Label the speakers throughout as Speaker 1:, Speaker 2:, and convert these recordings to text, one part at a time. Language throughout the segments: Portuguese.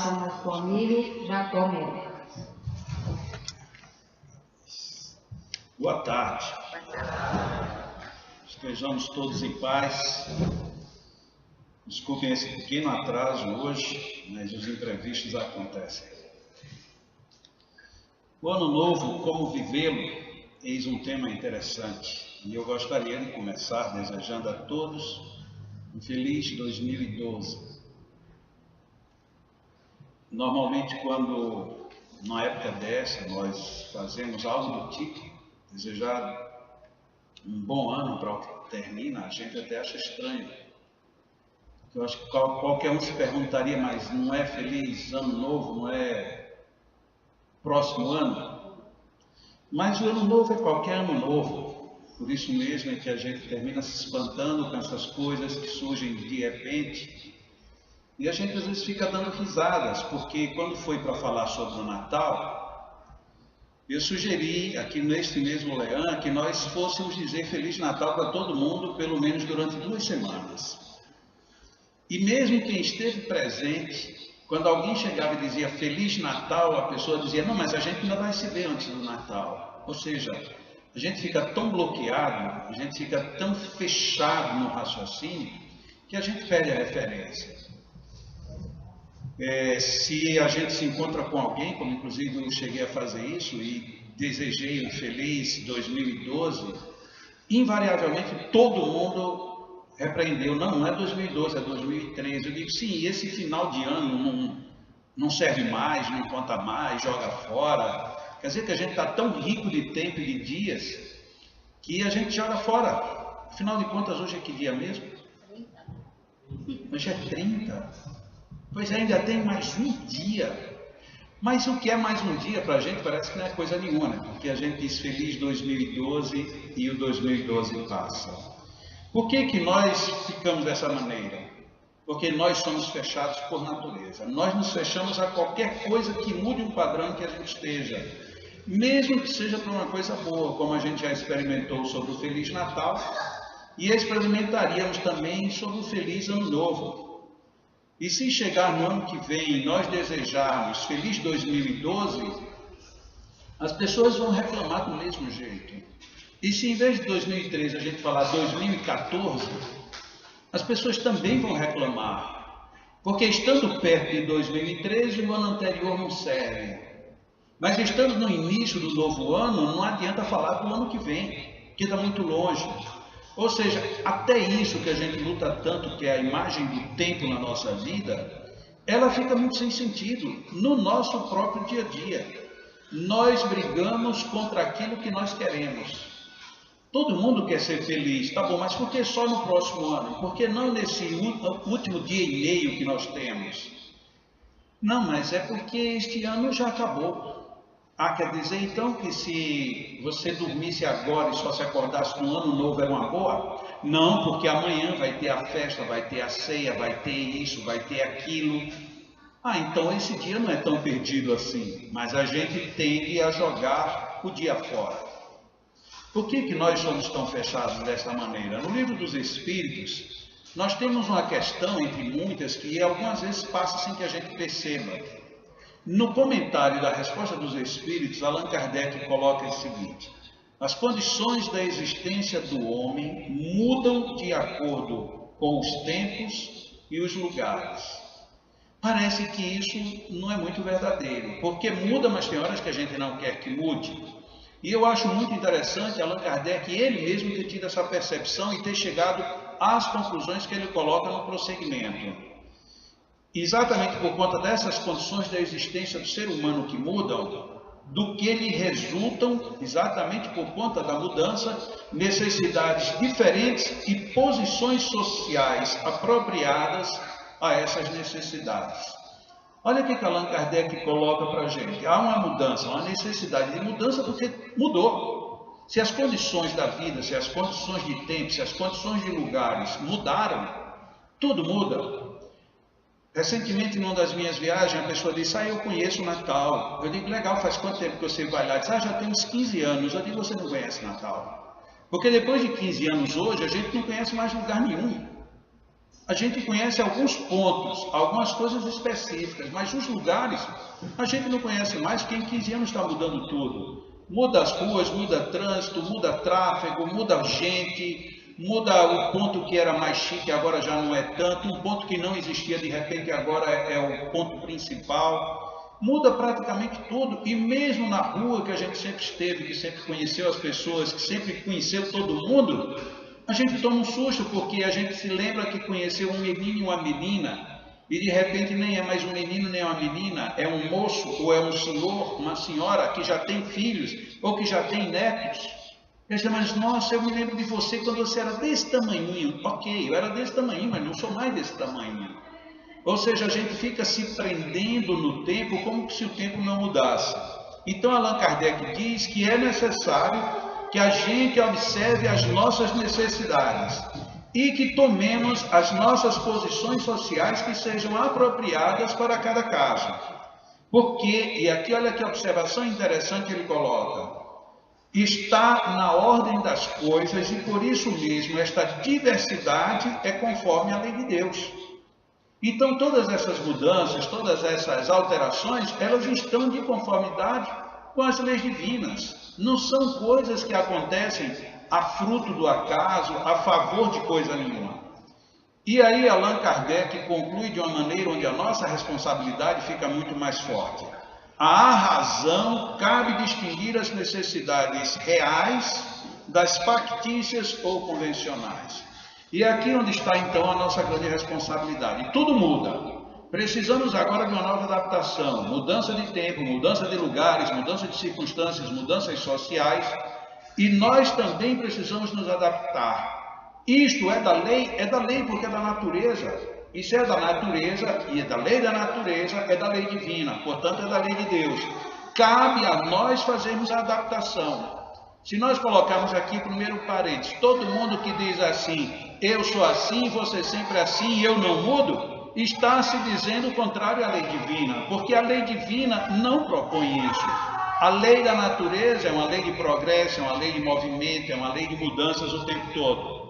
Speaker 1: paz ao nosso amigo Jacó Melo.
Speaker 2: Boa tarde. Estejamos todos em paz. Desculpem esse pequeno atraso hoje, mas os imprevistos acontecem. O ano novo, como vivê-lo, eis um tema interessante. E eu gostaria de começar desejando a todos um feliz 2012. Normalmente, quando, numa época dessa, nós fazemos algo do tipo, desejar um bom ano para o que termina, a gente até acha estranho. Eu acho que qualquer um se perguntaria, mas não é feliz ano novo, não é próximo ano? Mas o ano novo é qualquer ano novo. Por isso mesmo é que a gente termina se espantando com essas coisas que surgem de repente. E a gente às vezes fica dando risadas, porque quando foi para falar sobre o Natal, eu sugeri aqui neste mesmo Leão que nós fôssemos dizer Feliz Natal para todo mundo, pelo menos durante 2 semanas. E mesmo quem esteve presente, quando alguém chegava e dizia Feliz Natal, a pessoa dizia, não, mas a gente ainda vai se ver antes do Natal. Ou seja, a gente fica tão bloqueado, a gente fica tão fechado no raciocínio, que a gente perde a referência. Se a gente se encontra com alguém, como inclusive eu cheguei a fazer isso e desejei um feliz 2012, invariavelmente todo mundo repreendeu, não é 2012, é 2013. Eu digo, sim, esse final de ano não serve mais, não conta mais, joga fora. Quer dizer que a gente está tão rico de tempo e de dias que a gente joga fora. Afinal de contas, hoje é que dia mesmo? Hoje é 30. Pois ainda tem mais um dia. Mas o que é mais um dia para a gente parece que não é coisa nenhuma, né? Porque a gente diz feliz 2012 e o 2012 passa. Por que nós ficamos dessa maneira? Porque nós somos fechados por natureza. Nós nos fechamos a qualquer coisa que mude um padrão que a gente esteja. Mesmo que seja para uma coisa boa, como a gente já experimentou sobre o Feliz Natal, e experimentaríamos também sobre o Feliz Ano Novo. E se chegar no ano que vem nós desejarmos Feliz 2012, as pessoas vão reclamar do mesmo jeito. E se em vez de 2013 a gente falar 2014, as pessoas também vão reclamar. Porque estando perto de 2013, o ano anterior não serve. Mas estando no início do novo ano, não adianta falar do ano que vem, que está muito longe. Ou seja, até isso que a gente luta tanto, que é a imagem do tempo na nossa vida, ela fica muito sem sentido no nosso próprio dia a dia. Nós brigamos contra aquilo que nós queremos. Todo mundo quer ser feliz, tá bom, mas por que só no próximo ano? Por que não nesse último dia e meio que nós temos? Não, mas é porque este ano já acabou. Quer dizer então que se você dormisse agora e só se acordasse no ano novo era uma boa? Não, porque amanhã vai ter a festa, vai ter a ceia, vai ter isso, vai ter aquilo. Então esse dia não é tão perdido assim, mas a gente tende a jogar o dia fora. Por que nós somos tão fechados dessa maneira? No Livro dos Espíritos, nós temos uma questão, entre muitas, que algumas vezes passa sem que a gente perceba. No comentário da Resposta dos Espíritos, Allan Kardec coloca o seguinte: as condições da existência do homem mudam de acordo com os tempos e os lugares. Parece que isso não é muito verdadeiro, porque muda, mas tem horas que a gente não quer que mude. E eu acho muito interessante Allan Kardec, ele mesmo ter tido essa percepção e ter chegado às conclusões que ele coloca no prosseguimento. Exatamente por conta dessas condições da existência do ser humano que mudam, do que lhe resultam, exatamente por conta da mudança, necessidades diferentes e posições sociais apropriadas a essas necessidades. Olha o que Allan Kardec coloca para a gente. Há uma mudança, uma necessidade de mudança porque mudou. Se as condições da vida, se as condições de tempo, se as condições de lugares mudaram, tudo muda. Recentemente, numa das minhas viagens, a pessoa disse, eu conheço o Natal. Eu digo, legal, faz quanto tempo que você vai lá? Diz, já tem uns 15 anos. Eu digo, você não conhece Natal. Porque depois de 15 anos hoje, a gente não conhece mais lugar nenhum. A gente conhece alguns pontos, algumas coisas específicas, mas os lugares a gente não conhece mais, porque em 15 anos está mudando tudo. Muda as ruas, muda trânsito, muda tráfego, muda gente, muda o ponto que era mais chique, agora já não é tanto, um ponto que não existia de repente agora é o ponto principal. Muda praticamente tudo, e mesmo na rua que a gente sempre esteve, que sempre conheceu as pessoas, que sempre conheceu todo mundo, a gente toma um susto porque a gente se lembra que conheceu um menino e uma menina e de repente nem é mais um menino nem uma menina, é um moço ou é um senhor, uma senhora que já tem filhos ou que já tem netos. Eles dizem, mas nossa, eu me lembro de você quando você era desse tamanhinho. Ok, eu era desse tamanhinho, mas não sou mais desse tamanhinho. Ou seja, a gente fica se prendendo no tempo como se o tempo não mudasse. Então Allan Kardec diz que é necessário que a gente observe as nossas necessidades e que tomemos as nossas posições sociais que sejam apropriadas para cada caso. Porque, e aqui olha que observação interessante ele coloca, está na ordem das coisas e por isso mesmo esta diversidade é conforme a lei de Deus. Então todas essas mudanças, todas essas alterações, elas estão de conformidade com as leis divinas. Não são coisas que acontecem a fruto do acaso, a favor de coisa nenhuma. E aí Allan Kardec conclui de uma maneira onde a nossa responsabilidade fica muito mais forte. À razão cabe distinguir as necessidades reais das factícias ou convencionais. E é aqui onde está então a nossa grande responsabilidade. Tudo muda. Precisamos agora de uma nova adaptação, mudança de tempo, mudança de lugares, mudança de circunstâncias, mudanças sociais, e nós também precisamos nos adaptar. Isto é da lei porque é da natureza. Isso é da natureza, e é da lei da natureza, é da lei divina, portanto é da lei de Deus. Cabe a nós fazermos a adaptação. Se nós colocarmos aqui, primeiro parênteses, todo mundo que diz assim, eu sou assim, você sempre assim, eu não mudo, está se dizendo o contrário à lei divina, porque a lei divina não propõe isso. A lei da natureza é uma lei de progresso, é uma lei de movimento, é uma lei de mudanças o tempo todo.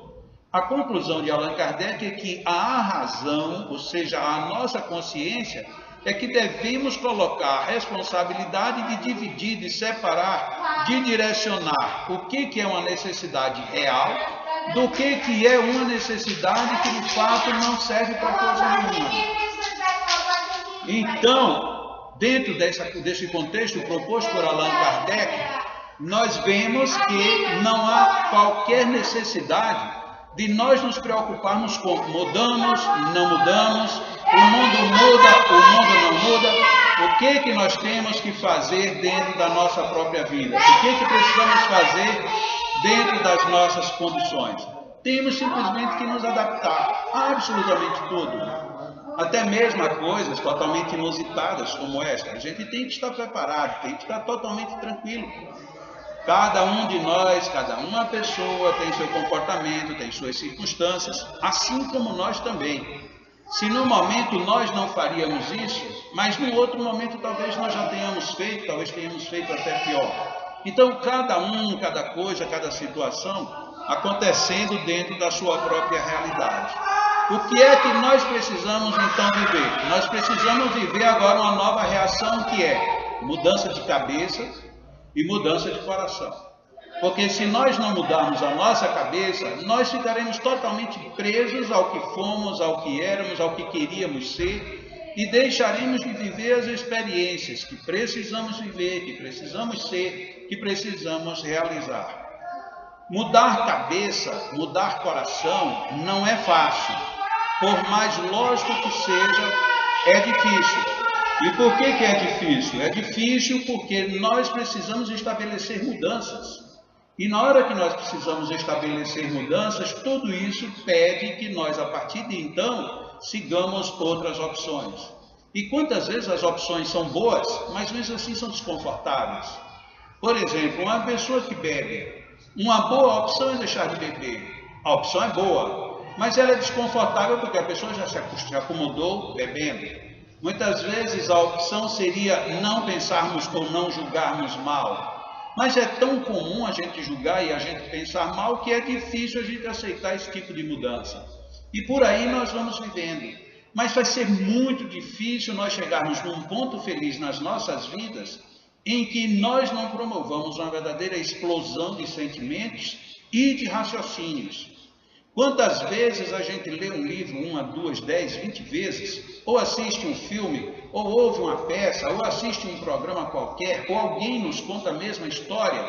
Speaker 2: A conclusão de Allan Kardec é que a razão, ou seja, a nossa consciência, é que devemos colocar a responsabilidade de dividir, de separar, de direcionar o que é uma necessidade real do que é uma necessidade que de fato não serve para coisa nenhuma. Então, dentro desse contexto proposto por Allan Kardec, nós vemos que não há qualquer necessidade de nós nos preocuparmos com mudamos, não mudamos, o mundo muda, o mundo não muda. O que nós temos que fazer dentro da nossa própria vida? O que precisamos fazer dentro das nossas condições? Temos simplesmente que nos adaptar a absolutamente tudo. Até mesmo a coisas totalmente inusitadas como esta. A gente tem que estar preparado, tem que estar totalmente tranquilo. Cada um de nós, cada uma pessoa tem seu comportamento, tem suas circunstâncias, assim como nós também. Se no momento nós não faríamos isso, mas no outro momento talvez nós já tenhamos feito, talvez tenhamos feito até pior. Então cada coisa, cada situação acontecendo dentro da sua própria realidade. O que é que nós precisamos então viver? Nós precisamos viver agora uma nova reação que é mudança de cabeça e mudança de coração. Porque se nós não mudarmos a nossa cabeça, nós ficaremos totalmente presos ao que fomos, ao que éramos, ao que queríamos ser e deixaremos de viver as experiências que precisamos viver, que precisamos ser, que precisamos realizar. Mudar cabeça, mudar coração não é fácil. Por mais lógico que seja, é difícil. E por que é difícil? É difícil porque nós precisamos estabelecer mudanças. E na hora que nós precisamos estabelecer mudanças, tudo isso pede que nós, a partir de então, sigamos outras opções. E quantas vezes as opções são boas, mas mesmo assim são desconfortáveis. Por exemplo, uma pessoa que bebe, uma boa opção é deixar de beber. A opção é boa, mas ela é desconfortável porque a pessoa já se acomodou bebendo. Muitas vezes a opção seria não pensarmos ou não julgarmos mal. Mas é tão comum a gente julgar e a gente pensar mal que é difícil a gente aceitar esse tipo de mudança. E por aí nós vamos vivendo. Mas vai ser muito difícil nós chegarmos num ponto feliz nas nossas vidas em que nós não promovamos uma verdadeira explosão de sentimentos e de raciocínios. Quantas vezes a gente lê um livro 1, 2, 10, 20 vezes, ou assiste um filme, ou ouve uma peça, ou assiste um programa qualquer, ou alguém nos conta a mesma história,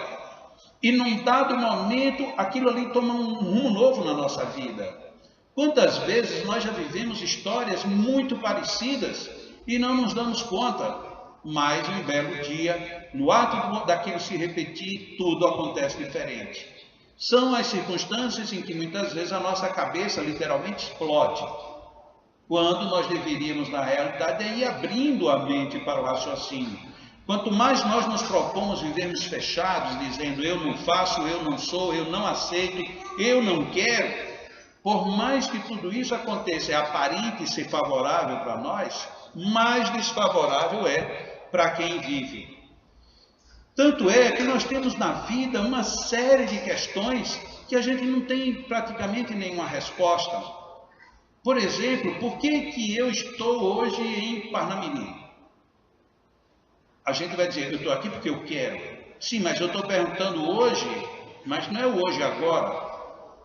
Speaker 2: e num dado momento aquilo ali toma um rumo novo na nossa vida. Quantas vezes nós já vivemos histórias muito parecidas e não nos damos conta, mas um belo dia, no ato daquilo se repetir, tudo acontece diferente. São as circunstâncias em que muitas vezes a nossa cabeça literalmente explode, quando nós deveríamos, na realidade, ir abrindo a mente para o raciocínio. Quanto mais nós nos propomos vivermos fechados, dizendo eu não faço, eu não sou, eu não aceito, eu não quero, por mais que tudo isso aconteça, é aparente ser favorável para nós, mais desfavorável é para quem vive. Tanto é que nós temos na vida uma série de questões que a gente não tem praticamente nenhuma resposta. Por exemplo, por que eu estou hoje em Parnamirim? A gente vai dizer, eu estou aqui porque eu quero. Sim, mas eu estou perguntando hoje, mas não é o hoje agora.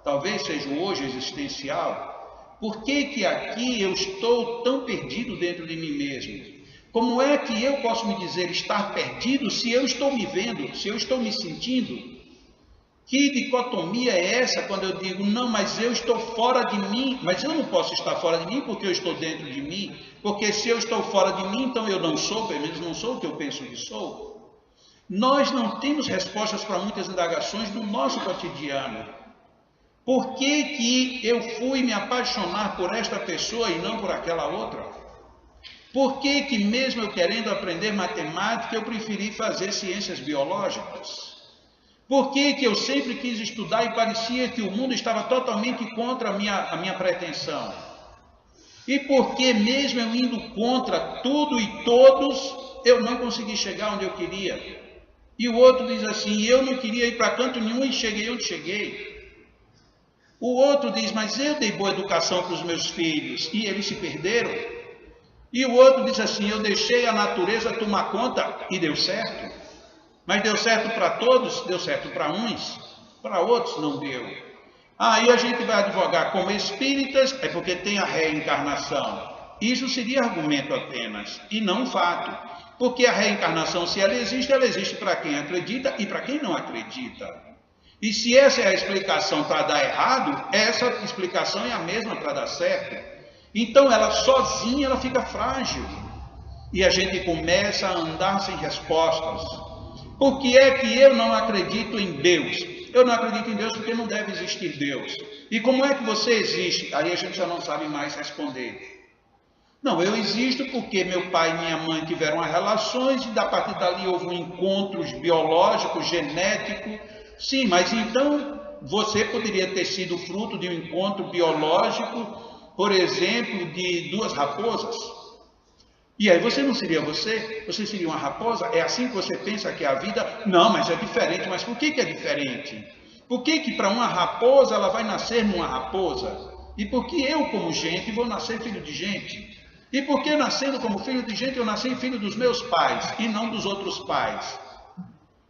Speaker 2: Talvez seja o hoje existencial. Por que aqui eu estou tão perdido dentro de mim mesmo? Como é que eu posso me dizer estar perdido se eu estou me vendo, se eu estou me sentindo? Que dicotomia é essa quando eu digo, não, mas eu estou fora de mim, mas eu não posso estar fora de mim porque eu estou dentro de mim, porque se eu estou fora de mim, então eu não sou, pelo menos não sou o que eu penso que sou. Nós não temos respostas para muitas indagações do nosso cotidiano. Por que eu fui me apaixonar por esta pessoa e não por aquela outra? Por que mesmo eu querendo aprender matemática, eu preferi fazer ciências biológicas? Por que eu sempre quis estudar e parecia que o mundo estava totalmente contra a minha pretensão? E por que mesmo eu indo contra tudo e todos, eu não consegui chegar onde eu queria? E o outro diz assim, eu não queria ir para canto nenhum e cheguei onde cheguei. O outro diz, mas eu dei boa educação para os meus filhos e eles se perderam. E o outro diz assim, eu deixei a natureza tomar conta e deu certo. Mas deu certo para todos, deu certo para uns, para outros não deu. Aí a gente vai advogar como espíritas, é porque tem a reencarnação. Isso seria argumento apenas, e não fato. Porque a reencarnação, se ela existe para quem acredita e para quem não acredita. E se essa é a explicação para dar errado, essa explicação é a mesma para dar certo. Então ela sozinha ela fica frágil e a gente começa a andar sem respostas. Por que é que eu não acredito em Deus? Eu não acredito em Deus porque não deve existir Deus. E como é que você existe? Aí a gente já não sabe mais responder. Não, eu existo porque meu pai e minha mãe tiveram relações e a partir dali houve um encontro biológico, genético. Sim, mas então você poderia ter sido fruto de um encontro biológico, por exemplo, de duas raposas. E aí você não seria você? Você seria uma raposa? É assim que você pensa que é a vida? Não, mas é diferente. Mas por que é diferente? Por que para uma raposa ela vai nascer numa raposa? E por que eu, como gente, vou nascer filho de gente? E por que nascendo como filho de gente eu nasci filho dos meus pais e não dos outros pais?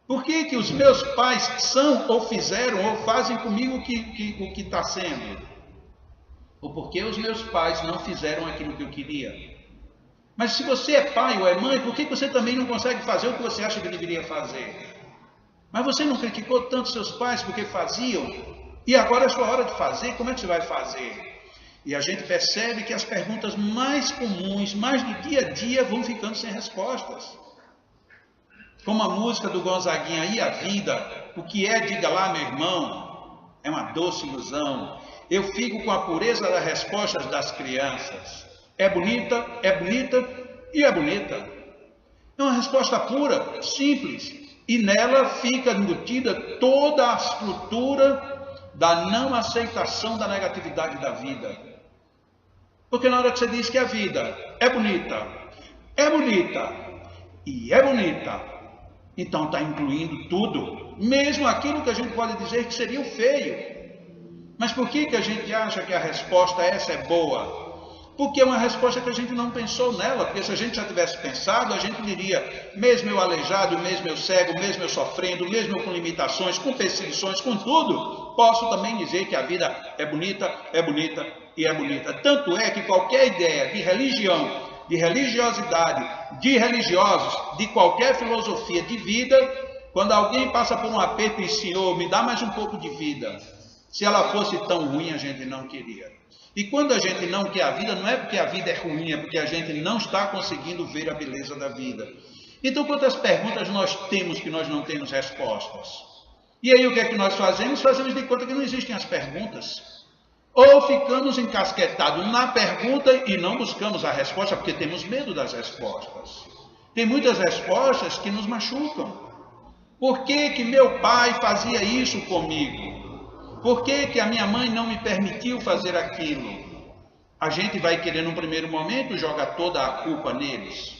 Speaker 2: Por que os meus pais são ou fizeram ou fazem comigo o que está sendo? Ou porque os meus pais não fizeram aquilo que eu queria? Mas se você é pai ou é mãe, por que você também não consegue fazer o que você acha que deveria fazer? Mas você não criticou tanto seus pais porque faziam? E agora é sua hora de fazer, como é que você vai fazer? E a gente percebe que as perguntas mais comuns, mais do dia a dia, vão ficando sem respostas. Como a música do Gonzaguinha, e a vida, o que é, diga lá, meu irmão, é uma doce ilusão. Eu fico com a pureza das respostas das crianças. É bonita e é bonita. É uma resposta pura, simples. E nela fica embutida toda a estrutura da não aceitação da negatividade da vida. Porque na hora que você diz que a vida é bonita e é bonita, então está incluindo tudo, mesmo aquilo que a gente pode dizer que seria o feio. Mas por que a gente acha que a resposta essa é boa? Porque é uma resposta que a gente não pensou nela, porque se a gente já tivesse pensado, a gente diria, mesmo eu aleijado, mesmo eu cego, mesmo eu sofrendo, mesmo eu com limitações, com perseguições, com tudo, posso também dizer que a vida é bonita e é bonita. Tanto é que qualquer ideia de religião, de religiosidade, de religiosos, de qualquer filosofia de vida, quando alguém passa por um aperto e diz, Senhor, me dá mais um pouco de vida. Se ela fosse tão ruim, a gente não queria. E quando a gente não quer a vida, não é porque a vida é ruim, é porque a gente não está conseguindo ver a beleza da vida. Então, quantas perguntas nós temos que nós não temos respostas? E aí o que é que nós fazemos? Fazemos de conta que não existem as perguntas. Ou ficamos encasquetados na pergunta e não buscamos a resposta, porque temos medo das respostas. Tem muitas respostas que nos machucam. Por que meu pai fazia isso comigo? Por que a minha mãe não me permitiu fazer aquilo? A gente vai querer, num primeiro momento, jogar toda a culpa neles.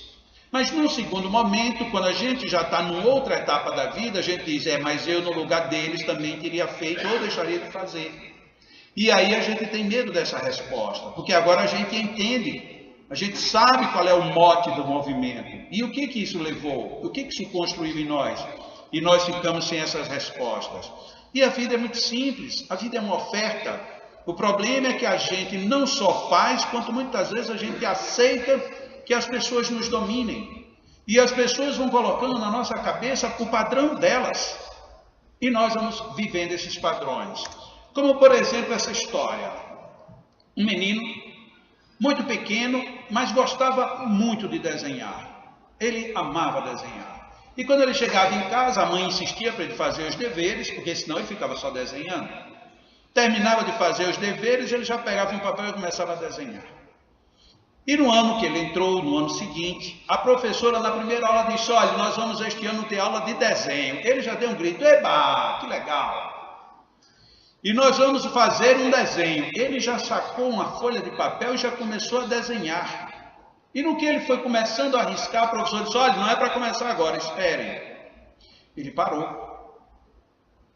Speaker 2: Mas, num segundo momento, quando a gente já está numa outra etapa da vida, a gente diz, mas eu, no lugar deles, também teria feito ou deixaria de fazer. E aí a gente tem medo dessa resposta, porque agora a gente entende, a gente sabe qual é o mote do movimento. E o que isso levou? O que isso construiu em nós? E nós ficamos sem essas respostas. E a vida é muito simples, a vida é uma oferta. O problema é que a gente não só faz, quanto muitas vezes a gente aceita que as pessoas nos dominem. E as pessoas vão colocando na nossa cabeça o padrão delas. E nós vamos vivendo esses padrões. Como, por exemplo, essa história. Um menino, muito pequeno, mas gostava muito de desenhar. Ele amava desenhar. E quando ele chegava em casa, a mãe insistia para ele fazer os deveres, porque senão ele ficava só desenhando. Terminava de fazer os deveres, ele já pegava um papel e começava a desenhar. E no ano que ele entrou, no ano seguinte, a professora na primeira aula disse, olha, nós vamos este ano ter aula de desenho. Ele já deu um grito, eba, que legal. E nós vamos fazer um desenho. Ele já sacou uma folha de papel e já começou a desenhar. E no que ele foi começando a riscar, a professora disse, olha, não é para começar agora, esperem. Ele parou.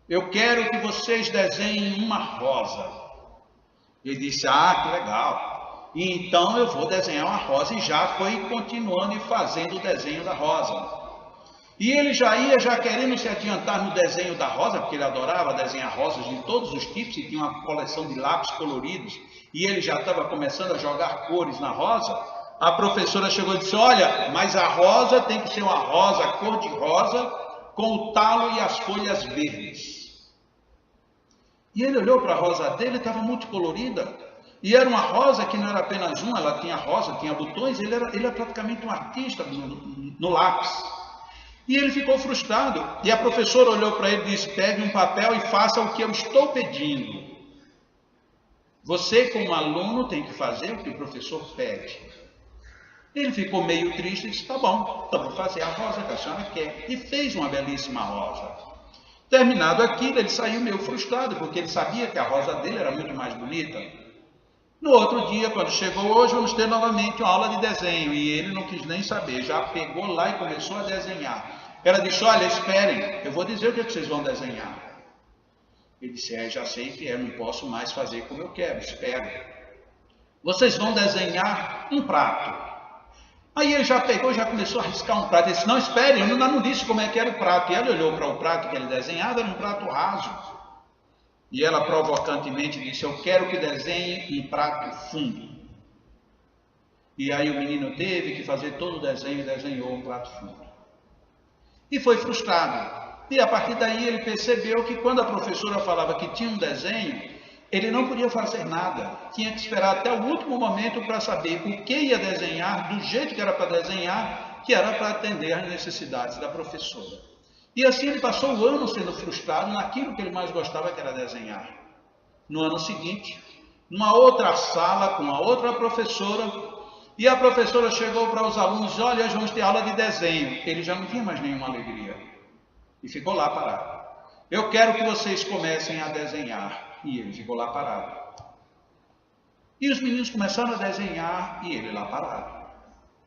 Speaker 2: Eu quero que vocês desenhem uma rosa. Ele disse, que legal. E então eu vou desenhar uma rosa. E já foi continuando e fazendo o desenho da rosa. E ele já ia querendo se adiantar no desenho da rosa, porque ele adorava desenhar rosas de todos os tipos e tinha uma coleção de lápis coloridos. E ele já estava começando a jogar cores na rosa. A professora chegou e disse, olha, mas a rosa tem que ser uma rosa cor-de-rosa com o talo e as folhas verdes. E ele olhou para a rosa dele, estava multicolorida. E era uma rosa que não era apenas uma, ela tinha rosa, tinha botões, ele era praticamente um artista no lápis. E ele ficou frustrado. E a professora olhou para ele e disse, pegue um papel e faça o que eu estou pedindo. Você, como aluno, tem que fazer o que o professor pede. Ele ficou meio triste e disse, tá bom, então vou fazer a rosa que a senhora quer. E fez uma belíssima rosa. Terminado aquilo, ele saiu meio frustrado, porque ele sabia que a rosa dele era muito mais bonita. No outro dia, quando chegou hoje, vamos ter novamente uma aula de desenho. E ele não quis nem saber, já pegou lá e começou a desenhar. Ela disse, olha, esperem, eu vou dizer o que vocês vão desenhar. Ele disse, já sei que não posso mais fazer como eu quero, espero. Vocês vão desenhar um prato. Aí ele já pegou, já começou a riscar um prato. Ele disse, não, espere, eu não disse como é que era o prato. E ela olhou para o prato que ele desenhava, era um prato raso. E ela provocantemente disse, eu quero que desenhe um prato fundo. E aí o menino teve que fazer todo o desenho e desenhou um prato fundo. E foi frustrado. E a partir daí ele percebeu que quando a professora falava que tinha um desenho, ele não podia fazer nada, tinha que esperar até o último momento para saber o que ia desenhar, do jeito que era para desenhar, que era para atender às necessidades da professora. E assim ele passou o ano sendo frustrado naquilo que ele mais gostava, que era desenhar. No ano seguinte, numa outra sala, com uma outra professora, e a professora chegou para os alunos e disse, olha, hoje vamos ter aula de desenho. Ele já não tinha mais nenhuma alegria. E ficou lá parado. Eu quero que vocês comecem a desenhar. E ele ficou lá parado. E os meninos começaram a desenhar e ele lá parado.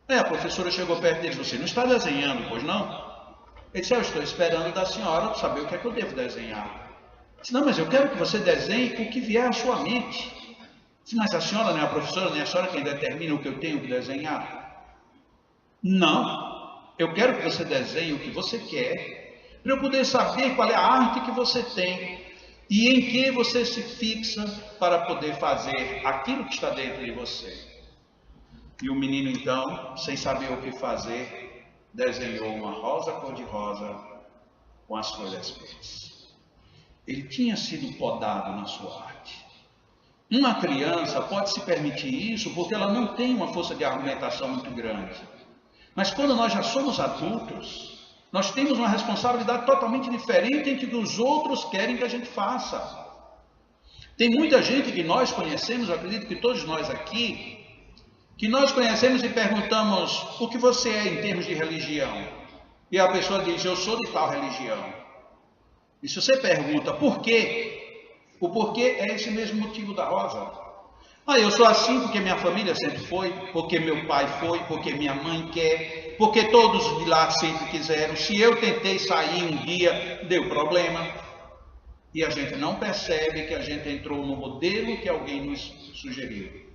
Speaker 2: Aí a professora chegou perto deles, você não está desenhando, pois não? Ele disse, eu estou esperando da senhora para saber o que é que eu devo desenhar. Disse, não, mas eu quero que você desenhe o que vier à sua mente. Disse, mas a senhora não é a professora, nem a senhora quem determina o que eu tenho que desenhar. Não, eu quero que você desenhe o que você quer, para eu poder saber qual é a arte que você tem e em que você se fixa para poder fazer aquilo que está dentro de você. E o menino então, sem saber o que fazer, desenhou uma rosa cor-de-rosa com as folhas verdes. Ele tinha sido podado na sua arte. Uma criança pode se permitir isso porque ela não tem uma força de argumentação muito grande. Mas quando nós já somos adultos, nós temos uma responsabilidade totalmente diferente entre o que os outros querem que a gente faça. Tem muita gente que nós conhecemos, eu acredito que todos nós aqui, que nós conhecemos e perguntamos o que você é em termos de religião. E a pessoa diz, eu sou de tal religião. E se você pergunta por quê, o porquê é esse mesmo motivo da rosa. Ah, eu sou assim porque minha família sempre foi, porque meu pai foi, porque minha mãe quer, porque todos de lá sempre quiseram. Se eu tentei sair um dia, deu problema. E a gente não percebe que a gente entrou no modelo que alguém nos sugeriu.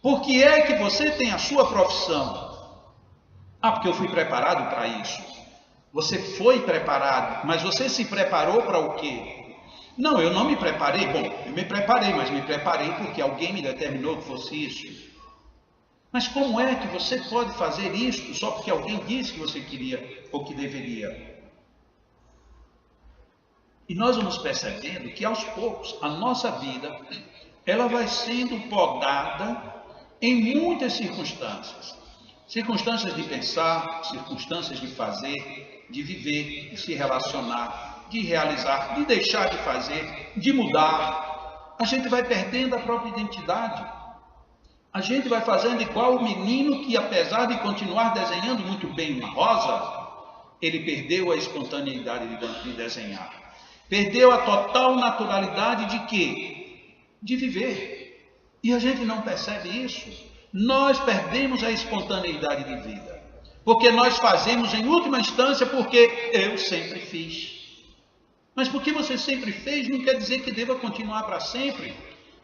Speaker 2: Por que é que você tem a sua profissão? Ah, porque eu fui preparado para isso. Você foi preparado, mas você se preparou para o quê? Não, eu não me preparei. Bom, eu me preparei, mas me preparei porque alguém me determinou que fosse isso. Mas como é que você pode fazer isso só porque alguém disse que você queria ou que deveria? E nós vamos percebendo que aos poucos a nossa vida ela vai sendo podada em muitas circunstâncias. Circunstâncias de pensar, circunstâncias de fazer, de viver, de se relacionar, de realizar, de deixar de fazer, de mudar. A gente vai perdendo a própria identidade. A gente vai fazendo igual o menino que, apesar de continuar desenhando muito bem uma rosa, ele perdeu a espontaneidade de desenhar. Perdeu a total naturalidade de quê? De viver. E a gente não percebe isso. Nós perdemos a espontaneidade de vida. Porque nós fazemos em última instância porque eu sempre fiz. Mas porque você sempre fez não quer dizer que deva continuar para sempre.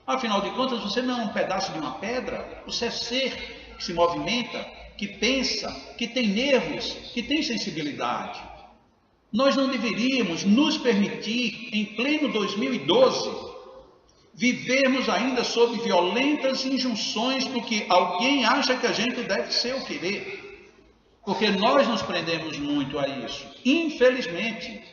Speaker 2: Afinal de contas, você não é um pedaço de uma pedra. Você é ser que se movimenta, que pensa, que tem nervos, que tem sensibilidade. Nós não deveríamos nos permitir, em pleno 2012, vivermos ainda sob violentas injunções do que alguém acha que a gente deve ser ou querer. Porque nós nos prendemos muito a isso. Infelizmente,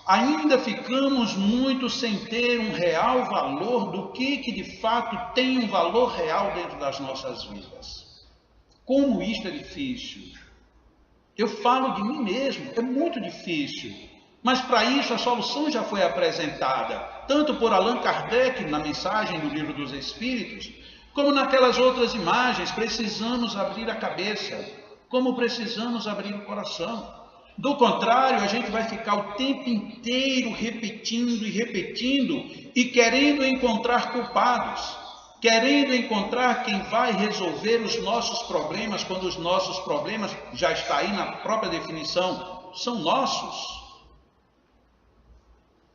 Speaker 2: ainda ficamos muito sem ter um real valor do que de fato tem um valor real dentro das nossas vidas. Como isto é difícil. Eu falo de mim mesmo, é muito difícil. Mas para isso a solução já foi apresentada, tanto por Allan Kardec na mensagem do Livro dos Espíritos, como naquelas outras imagens. Precisamos abrir a cabeça, como precisamos abrir o coração. Do contrário, a gente vai ficar o tempo inteiro repetindo e repetindo e querendo encontrar culpados, querendo encontrar quem vai resolver os nossos problemas, quando os nossos problemas, já está aí na própria definição, são nossos.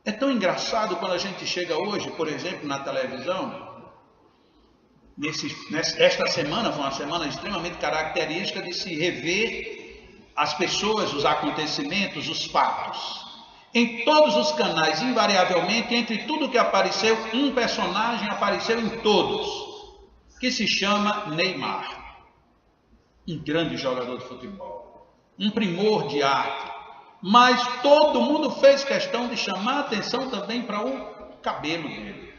Speaker 2: É tão engraçado quando a gente chega hoje, por exemplo, na televisão, esta semana foi uma semana extremamente característica de se rever as pessoas, os acontecimentos, os fatos. Em todos os canais, invariavelmente, entre tudo que apareceu, um personagem apareceu em todos, que se chama Neymar. Um grande jogador de futebol, um primor de arte. Mas todo mundo fez questão de chamar a atenção também para o cabelo dele.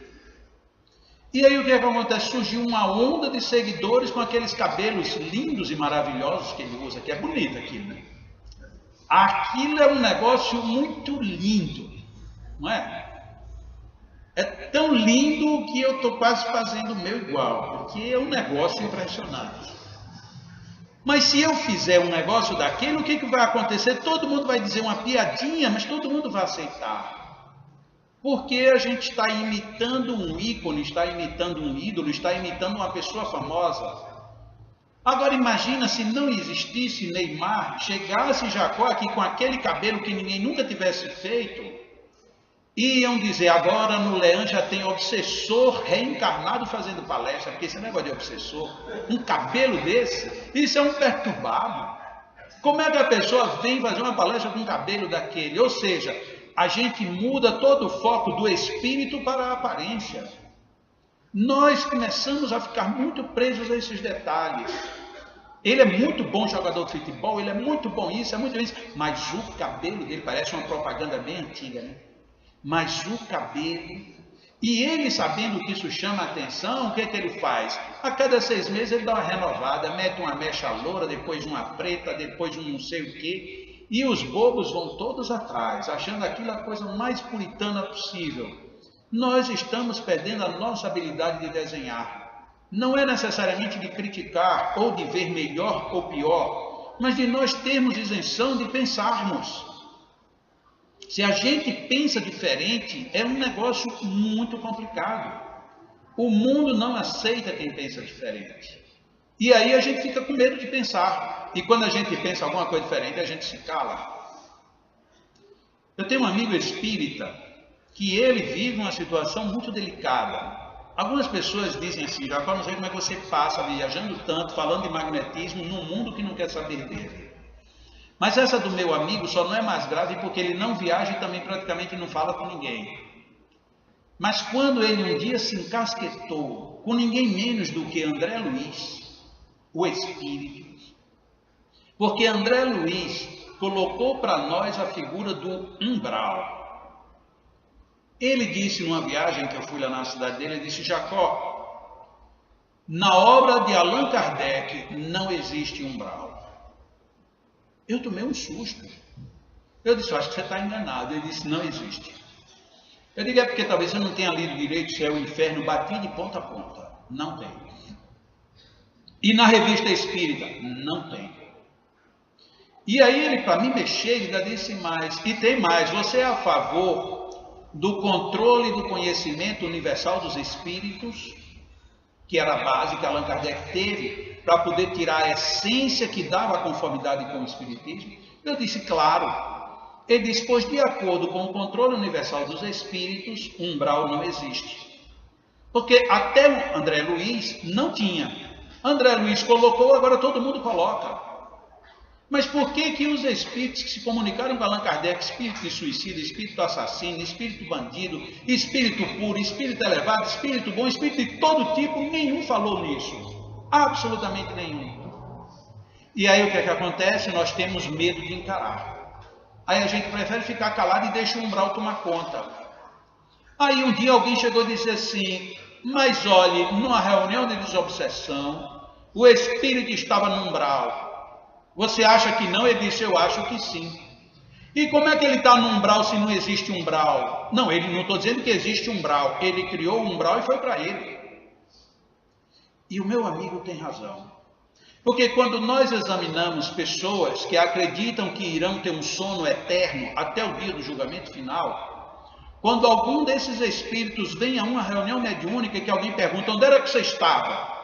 Speaker 2: E aí o que acontece? Surgiu uma onda de seguidores com aqueles cabelos lindos e maravilhosos que ele usa, que é bonito aquilo, né? Aquilo é um negócio muito lindo, não é? É tão lindo que eu estou quase fazendo o meu igual, porque é um negócio impressionante. Mas se eu fizer um negócio daquele, o que vai acontecer? Todo mundo vai dizer uma piadinha, mas todo mundo vai aceitar. Porque a gente está imitando um ícone, está imitando um ídolo, está imitando uma pessoa famosa. Agora imagina se não existisse Neymar, chegasse Jacó aqui com aquele cabelo que ninguém nunca tivesse feito, Iam dizer, agora no Leão já tem obsessor reencarnado fazendo palestra, porque esse negócio de obsessor, um cabelo desse, isso é um perturbado. Como é que a pessoa vem fazer uma palestra com um cabelo daquele? Ou seja, a gente muda todo o foco do espírito para a aparência. Nós começamos a ficar muito presos a esses detalhes. Ele é muito bom jogador de futebol, ele é muito bom isso, é muito isso, mas o cabelo dele parece uma propaganda bem antiga, né? Mas o cabelo, e ele sabendo que isso chama a atenção, o que é que ele faz? A cada 6 meses ele dá uma renovada, mete uma mecha loura, depois uma preta, depois um não sei o quê, e os bobos vão todos atrás, achando aquilo a coisa mais puritana possível. Nós estamos perdendo a nossa habilidade de desenhar. Não é necessariamente de criticar ou de ver melhor ou pior, mas de nós termos isenção de pensarmos. Se a gente pensa diferente, é um negócio muito complicado. O mundo não aceita quem pensa diferente. E aí a gente fica com medo de pensar. E quando a gente pensa alguma coisa diferente, a gente se cala. Eu tenho um amigo espírita que ele vive uma situação muito delicada. Algumas pessoas dizem assim, Jacó, não sei como é que você passa viajando tanto, falando de magnetismo, num mundo que não quer saber dele. Mas essa do meu amigo só não é mais grave porque ele não viaja e também praticamente não fala com ninguém. Mas quando ele um dia se encasquetou com ninguém menos do que André Luiz, o Espírito, porque André Luiz colocou para nós a figura do umbral. Ele disse numa viagem que eu fui lá na cidade dele, ele disse, Jacó, na obra de Allan Kardec não existe umbral. Eu tomei um susto. Eu disse, acho que você está enganado. Ele disse, não existe. Eu digo, é porque talvez você não tenha lido direito Céu e Inferno, bati de ponta a ponta. Não tem. E na revista Espírita, não tem. E aí ele, para me mexer, ele ainda disse mais. E tem mais, você é a favor do controle do conhecimento universal dos espíritos, que era a base que Allan Kardec teve, para poder tirar a essência que dava conformidade com o Espiritismo? Eu disse, claro. Ele disse, pois de acordo com o controle universal dos espíritos, umbral não existe. Porque até o André Luiz não tinha. André Luiz colocou, agora todo mundo coloca. Mas por que que os espíritos que se comunicaram com Allan Kardec, espírito de suicídio, espírito assassino, espírito bandido, espírito puro, espírito elevado, espírito bom, espírito de todo tipo, nenhum falou nisso? Absolutamente nenhum. E aí o que é que acontece? Nós temos medo de encarar. Aí a gente prefere ficar calado e deixa o umbral tomar conta. Aí um dia alguém chegou e disse assim, mas olhe, numa reunião de desobsessão, o espírito estava no umbral. Você acha que não? Ele disse, eu acho que sim. E como é que ele está no umbral se não existe umbral? Não, ele não estou dizendo que existe umbral. Ele criou o umbral e foi para ele. E o meu amigo tem razão. Porque quando nós examinamos pessoas que acreditam que irão ter um sono eterno até o dia do julgamento final, quando algum desses espíritos vem a uma reunião mediúnica que alguém pergunta, onde era que você estava?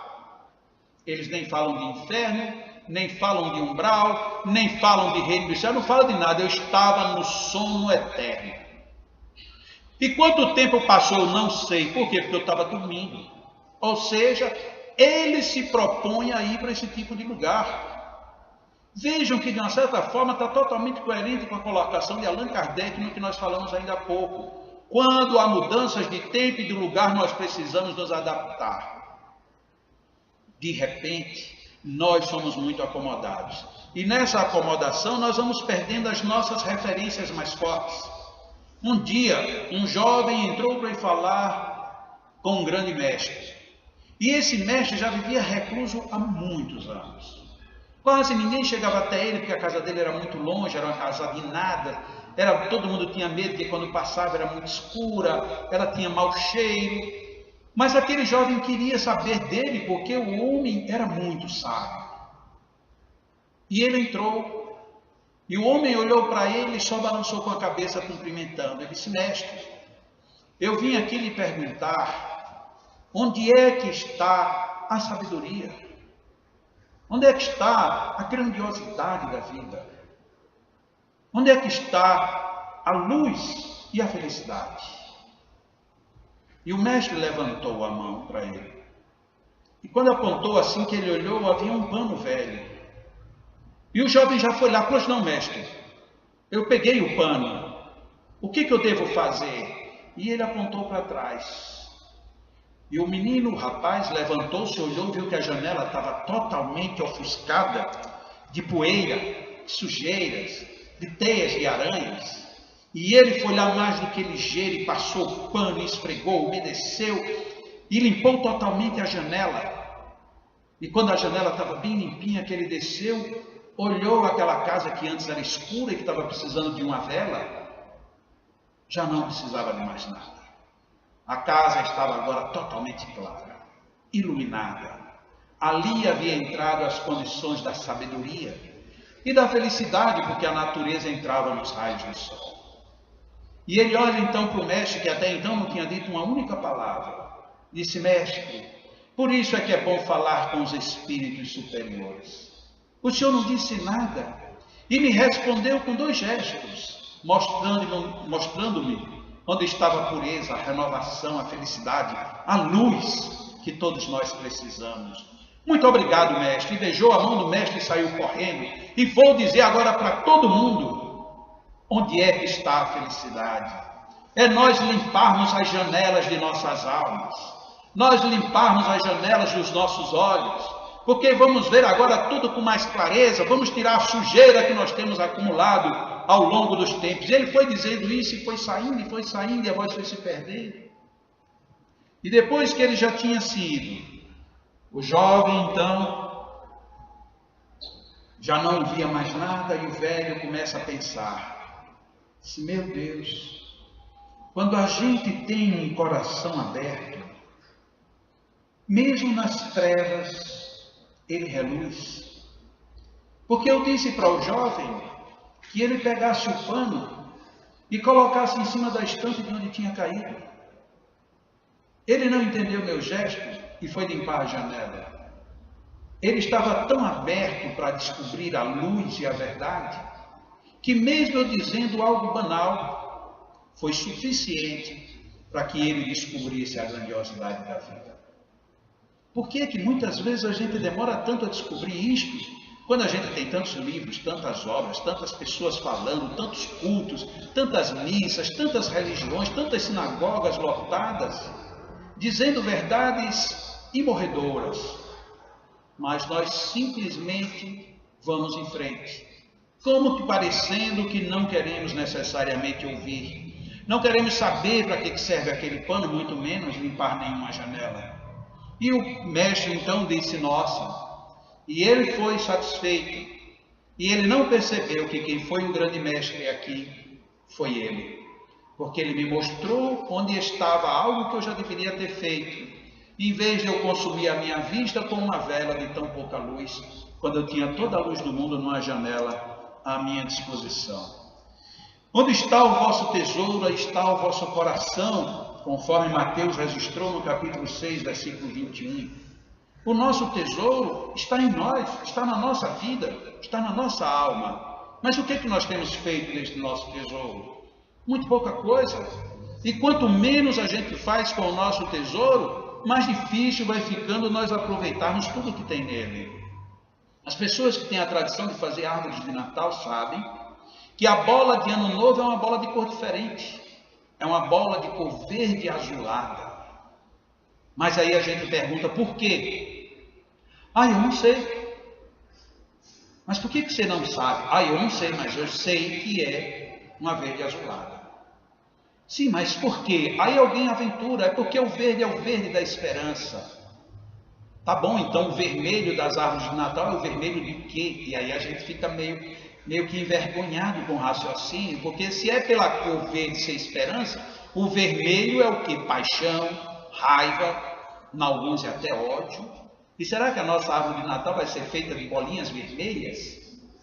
Speaker 2: Eles nem falam de inferno, nem falam de umbral, nem falam de reino do céu, não falam de nada, eu estava no sono eterno. E quanto tempo passou, eu não sei. Por quê? Porque eu estava dormindo. Ou seja, ele se propõe a ir para esse tipo de lugar. Vejam que, de uma certa forma, está totalmente coerente com a colocação de Allan Kardec no que nós falamos ainda há pouco. Quando há mudanças de tempo e de lugar, nós precisamos nos adaptar. De repente, nós somos muito acomodados. E nessa acomodação, nós vamos perdendo as nossas referências mais fortes. Um dia, um jovem entrou para ir falar com um grande mestre. E esse mestre já vivia recluso há muitos anos. Quase ninguém chegava até ele, porque a casa dele era muito longe, era uma casa de nada. Todo mundo tinha medo, porque quando passava era muito escura, ela tinha mau cheiro. Mas aquele jovem queria saber dele, porque o homem era muito sábio. E ele entrou. E o homem olhou para ele e só balançou com a cabeça cumprimentando. Ele disse, mestre, eu vim aqui lhe perguntar, onde é que está a sabedoria? Onde é que está a grandiosidade da vida? Onde é que está a luz e a felicidade? E o mestre levantou a mão para ele. E quando apontou, assim que ele olhou, havia um pano velho. E o jovem já foi lá: pois não, mestre, eu peguei o pano, o que eu devo fazer? E ele apontou para trás. E o menino, o rapaz, levantou-se, olhou, viu que a janela estava totalmente ofuscada de poeira, de sujeiras, de teias de aranhas. E ele foi lá mais do que ligeiro e passou o pano, e esfregou, umedeceu e limpou totalmente a janela. E quando a janela estava bem limpinha, que ele desceu, olhou aquela casa que antes era escura e que estava precisando de uma vela, já não precisava de mais nada. A casa estava agora totalmente clara, iluminada. Ali havia entrado as condições da sabedoria e da felicidade, porque a natureza entrava nos raios do sol. E ele olha então para o mestre, que até então não tinha dito uma única palavra. Disse: mestre, por isso é que é bom falar com os espíritos superiores. O senhor não disse nada e me respondeu com 2 gestos, mostrando-me onde estava a pureza, a renovação, a felicidade, a luz que todos nós precisamos. Muito obrigado, mestre. E beijou a mão do mestre e saiu correndo. E vou dizer agora para todo mundo onde é que está a felicidade. É nós limparmos as janelas de nossas almas, nós limparmos as janelas dos nossos olhos, porque vamos ver agora tudo com mais clareza, vamos tirar a sujeira que nós temos acumulado ao longo dos tempos. Ele foi dizendo isso e foi saindo, e a voz foi se perdendo. E depois que ele já tinha sido, o jovem então já não via mais nada, e o velho começa a pensar: meu Deus, quando a gente tem um coração aberto, mesmo nas trevas, ele reluz. Porque eu disse para o jovem que ele pegasse o pano e colocasse em cima da estante de onde tinha caído. Ele não entendeu meu gesto e foi limpar a janela. Ele estava tão aberto para descobrir a luz e a verdade, que mesmo eu dizendo algo banal, foi suficiente para que ele descobrisse a grandiosidade da vida. Por que que muitas vezes a gente demora tanto a descobrir isto, quando a gente tem tantos livros, tantas obras, tantas pessoas falando, tantos cultos, tantas missas, tantas religiões, tantas sinagogas lotadas, dizendo verdades imorredoras, mas nós simplesmente vamos em frente, como que parecendo que não queremos necessariamente ouvir, não queremos saber para que serve aquele pano, muito menos limpar nenhuma janela. E o mestre então disse: nossa, e ele foi satisfeito, e ele não percebeu que quem foi o grande mestre aqui foi ele, porque ele me mostrou onde estava algo que eu já deveria ter feito, em vez de eu consumir a minha vista com uma vela de tão pouca luz, quando eu tinha toda a luz do mundo numa janela à minha disposição. Onde está o vosso tesouro, aí está o vosso coração, conforme Mateus registrou no capítulo 6, versículo 21. O nosso tesouro está em nós, está na nossa vida, está na nossa alma. Mas o que é que nós temos feito deste nosso tesouro? Muito pouca coisa. E quanto menos a gente faz com o nosso tesouro, mais difícil vai ficando nós aproveitarmos tudo que tem nele. As pessoas que têm a tradição de fazer árvores de Natal sabem que a bola de Ano Novo é uma bola de cor diferente. É uma bola de cor verde azulada. Mas aí a gente pergunta: por quê? Eu não sei. Mas por que você não sabe? Eu não sei, mas eu sei que é uma verde azulada. Sim, mas por quê? Aí alguém aventura: é porque o verde é o verde da esperança. Tá bom, então o vermelho das árvores de Natal é o vermelho de quê? E aí a gente fica meio que envergonhado com o raciocínio, porque se é pela cor verde ser esperança, o vermelho é o que? Paixão, raiva, em alguns é até ódio. E será que a nossa árvore de Natal vai ser feita de bolinhas vermelhas?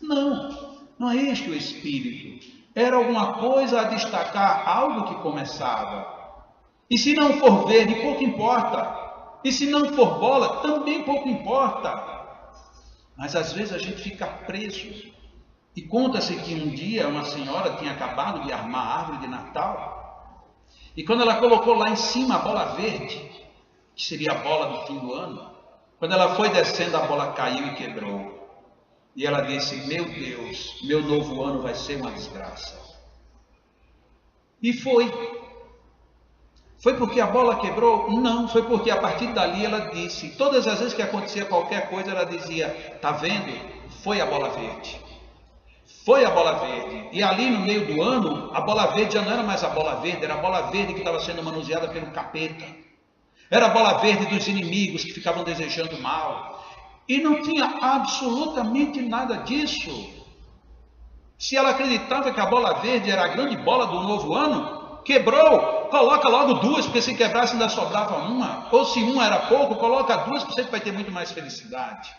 Speaker 2: Não, não é este o espírito. Era alguma coisa a destacar, algo que começava. E se não for verde, pouco importa. E se não for bola, também pouco importa. Mas às vezes a gente fica preso. E conta-se que um dia uma senhora tinha acabado de armar a árvore de Natal E quando ela colocou lá em cima a bola verde, que seria a bola do fim do ano, quando ela foi descendo, a bola caiu e quebrou. E ela disse: meu Deus, meu novo ano vai ser uma desgraça. E foi. Foi porque a bola quebrou? Não, foi porque a partir dali ela disse, todas as vezes que acontecia qualquer coisa, ela dizia: tá vendo? Foi a bola verde. Foi a bola verde. E ali no meio do ano, a bola verde já não era mais a bola verde, era a bola verde que estava sendo manuseada pelo capeta. Era a bola verde dos inimigos que ficavam desejando mal. E não tinha absolutamente nada disso. Se ela acreditava que a bola verde era a grande bola do novo ano, quebrou, coloca logo duas, porque se quebrasse ainda sobrava uma. Ou se uma era pouco, coloca duas, porque você vai ter muito mais felicidade.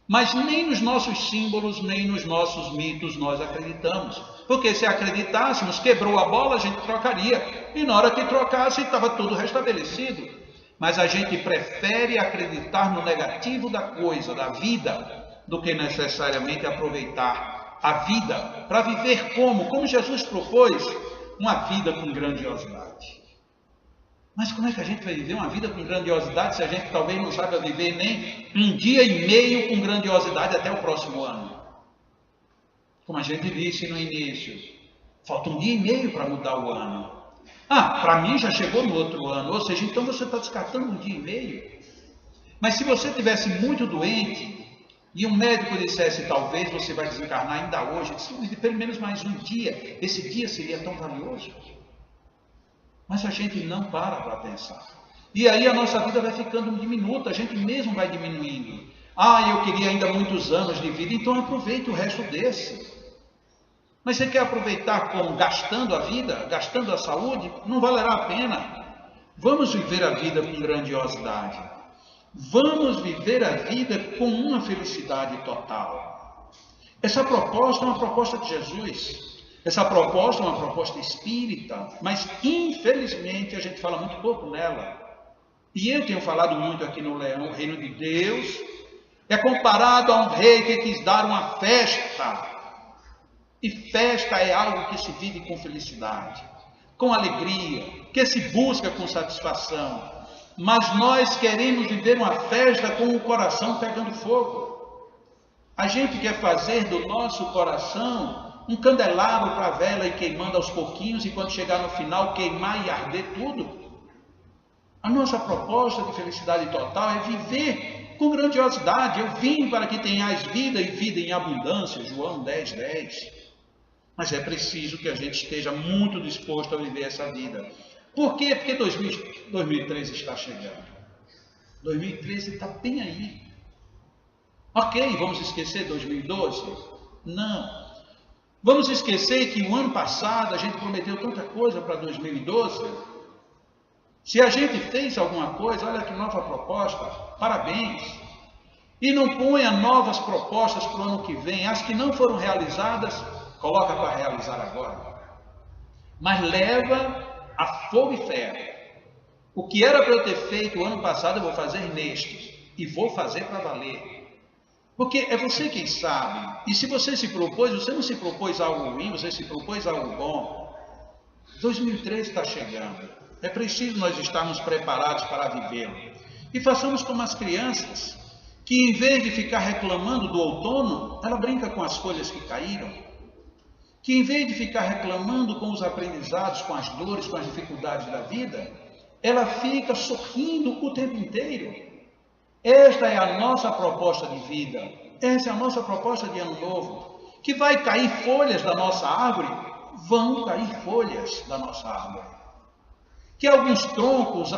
Speaker 2: Mas nem nos nossos símbolos, nem nos nossos mitos nós acreditamos. Porque se acreditássemos, quebrou a bola, a gente trocaria. E na hora que trocasse, estava tudo restabelecido. Mas a gente prefere acreditar no negativo da coisa, da vida, do que necessariamente aproveitar a vida para viver como Jesus propôs, uma vida com grandiosidade. Mas como é que a gente vai viver uma vida com grandiosidade se a gente talvez não saiba viver nem um dia e meio com grandiosidade até o próximo ano? Como a gente disse no início, falta um dia e meio para mudar o ano. Para mim já chegou no outro ano, ou seja, então você está descartando um dia e meio. Mas se você estivesse muito doente e um médico dissesse, talvez você vai desencarnar ainda hoje, pelo menos mais um dia, esse dia seria tão valioso. Mas a gente não para pensar. E aí a nossa vida vai ficando diminuta, a gente mesmo vai diminuindo. Eu queria ainda muitos anos de vida, então aproveite o resto desse. Mas você quer aproveitar como? Gastando a vida? Gastando a saúde? Não valerá a pena. Vamos viver a vida com grandiosidade. Vamos viver a vida com uma felicidade total. Essa proposta é uma proposta de Jesus. Essa proposta é uma proposta espírita. Mas, infelizmente, a gente fala muito pouco nela. E eu tenho falado muito aqui no Leão, o reino de Deus é comparado a um rei que quis dar uma festa. E festa é algo que se vive com felicidade, com alegria, que se busca com satisfação. Mas nós queremos viver uma festa com o coração pegando fogo. A gente quer fazer do nosso coração um candelabro para a vela e queimando aos pouquinhos, e quando chegar no final queimar e arder tudo. A nossa proposta de felicidade total é viver com grandiosidade. Eu vim para que tenhais vida e vida em abundância, João 10:10. Mas é preciso que a gente esteja muito disposto a viver essa vida. Por quê? Porque 2013 está chegando. 2013 está bem aí. Ok, vamos esquecer 2012? Não. Vamos esquecer que o ano passado a gente prometeu tanta coisa para 2012. Se a gente fez alguma coisa, olha que nova proposta, parabéns. E não ponha novas propostas para o ano que vem. As que não foram realizadas, coloca para realizar agora. Mas leva a fogo e fé. O que era para eu ter feito o ano passado, eu vou fazer neste. E vou fazer para valer. Porque é você quem sabe. E se você se propôs, você não se propôs algo ruim, você se propôs algo bom. 2013 está chegando. É preciso nós estarmos preparados para vivê-lo. E façamos como as crianças, que em vez de ficar reclamando do outono, ela brinca com as folhas que caíram. Que em vez de ficar reclamando com os aprendizados, com as dores, com as dificuldades da vida, ela fica sorrindo o tempo inteiro. Esta é a nossa proposta de vida, essa é a nossa proposta de ano novo. Que vai cair folhas da nossa árvore, vão cair folhas da nossa árvore. Que alguns troncos,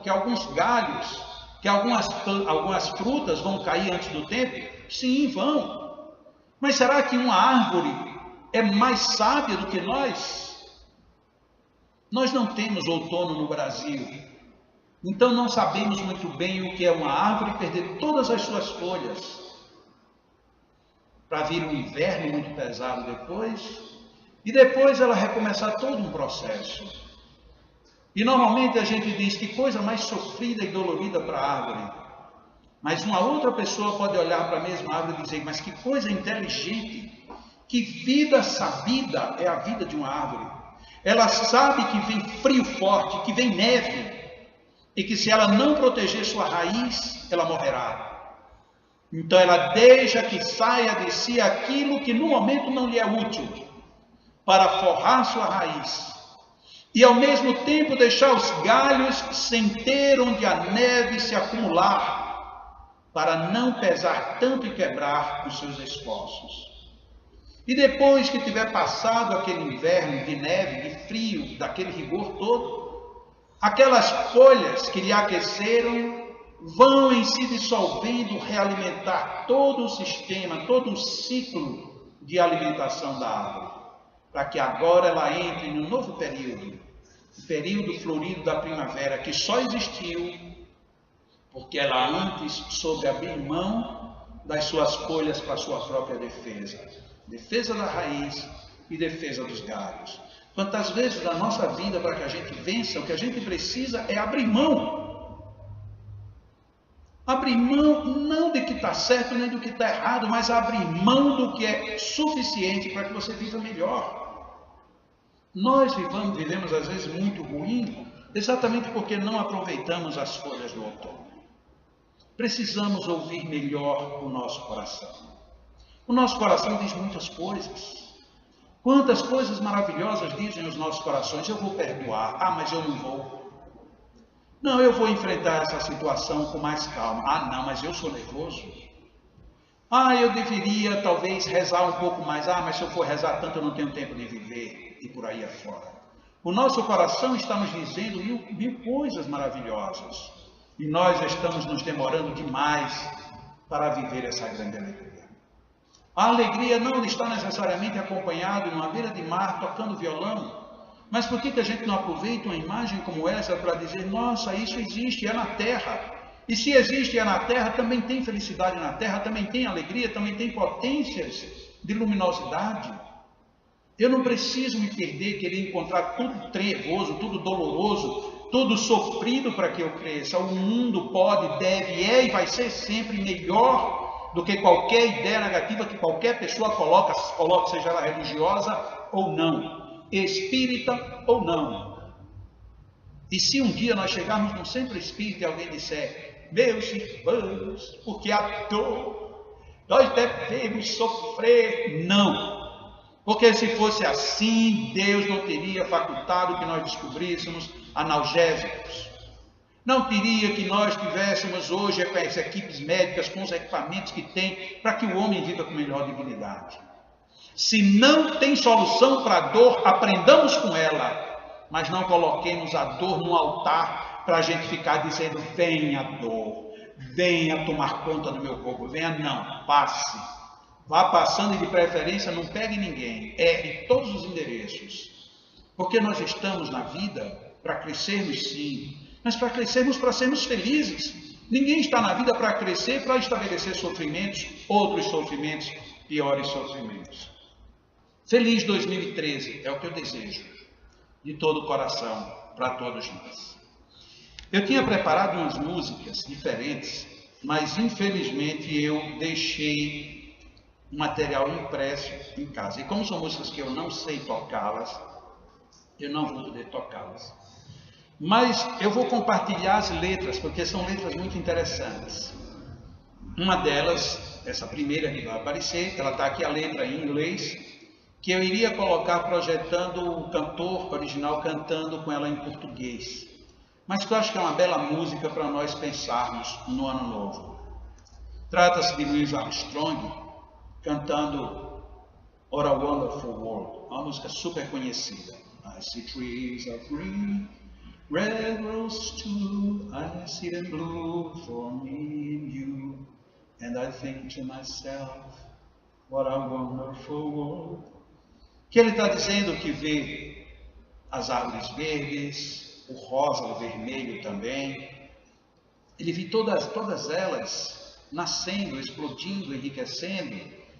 Speaker 2: que alguns galhos, que algumas frutas vão cair antes do tempo, sim, vão. Mas será que uma árvore é mais sábia do que nós? Nós não temos outono no Brasil, então não sabemos muito bem o que é uma árvore perder todas as suas folhas, para vir um inverno muito pesado depois, e depois ela recomeçar todo um processo. E normalmente a gente diz que coisa mais sofrida e dolorida para a árvore, mas uma outra pessoa pode olhar para a mesma árvore e dizer, mas que coisa inteligente, que vida sabida é a vida de uma árvore. Ela sabe que vem frio forte, que vem neve, e que se ela não proteger sua raiz, ela morrerá. Então ela deixa que saia de si aquilo que no momento não lhe é útil, para forrar sua raiz. E ao mesmo tempo deixar os galhos sem ter onde a neve se acumular, para não pesar tanto e quebrar os seus esforços. E depois que tiver passado aquele inverno de neve, de frio, daquele rigor todo, aquelas folhas que lhe aqueceram vão em se dissolvendo realimentar todo o sistema, todo o ciclo de alimentação da árvore, para que agora ela entre no novo período, o período florido da primavera, que só existiu porque ela antes soube abrir mão das suas folhas para a sua própria defesa. Defesa da raiz e defesa dos galhos. Quantas vezes na nossa vida, para que a gente vença, o que a gente precisa é abrir mão. Abrir mão não de que está certo nem do que está errado, mas abrir mão do que é suficiente para que você viva melhor. Nós vivemos às vezes muito ruim, exatamente porque não aproveitamos as folhas do outono. Precisamos ouvir melhor o nosso coração. O nosso coração diz muitas coisas. Quantas coisas maravilhosas dizem os nossos corações. Eu vou perdoar. Ah, mas eu não vou. Não, eu vou enfrentar essa situação com mais calma. Ah, não, mas eu sou nervoso. Ah, eu deveria talvez rezar um pouco mais. Ah, mas se eu for rezar tanto eu não tenho tempo de viver. E por aí afora. O nosso coração está nos dizendo mil coisas maravilhosas. E nós estamos nos demorando demais para viver essa grande alegria. A alegria não está necessariamente acompanhada numa beira de mar tocando violão. Mas por que a gente não aproveita uma imagem como essa para dizer, nossa, isso existe, é na terra. E se existe, é na terra, também tem felicidade na terra, também tem alegria, também tem potências de luminosidade. Eu não preciso me perder, querer encontrar tudo trevoso, tudo doloroso, tudo sofrido para que eu cresça. O mundo pode, deve, é e vai ser sempre melhor do que qualquer ideia negativa que qualquer pessoa coloque, seja ela religiosa ou não, espírita ou não. E se um dia nós chegarmos num centro espírita e alguém disser, meus irmãos, porque a dor, nós devemos sofrer, não. Porque se fosse assim, Deus não teria facultado que nós descobríssemos analgésicos. Não teria que nós tivéssemos hoje com as equipes médicas, com os equipamentos que tem, para que o homem viva com melhor dignidade. Se não tem solução para a dor, aprendamos com ela, mas não coloquemos a dor no altar para a gente ficar dizendo, venha dor, venha tomar conta do meu corpo, venha não, passe. Vá passando e de preferência não pegue ninguém, erre todos os endereços. Porque nós estamos na vida para crescermos sim, mas para crescermos, para sermos felizes. Ninguém está na vida para crescer, para estabelecer sofrimentos, outros sofrimentos, piores sofrimentos. Feliz 2013 é o que eu desejo, de todo o coração, para todos nós. Eu tinha preparado umas músicas diferentes, mas infelizmente eu deixei um material impresso em casa. E como são músicas que eu não sei tocá-las, eu não vou poder tocá-las. Mas eu vou compartilhar as letras, porque são letras muito interessantes. Uma delas, essa primeira que vai aparecer, ela está aqui a letra em inglês, que eu iria colocar projetando o cantor original cantando com ela em português. Mas que eu acho que é uma bela música para nós pensarmos no ano novo. Trata-se de Louis Armstrong cantando What a Wonderful World, uma música super conhecida. I see trees of green, red rose too, I see them blue for me and you, and I think to myself, what a wonderful world. Que ele está dizendo que vê as árvores verdes, o rosa, o vermelho também. Ele vê todas elas nascendo, explodindo, enriquecendo,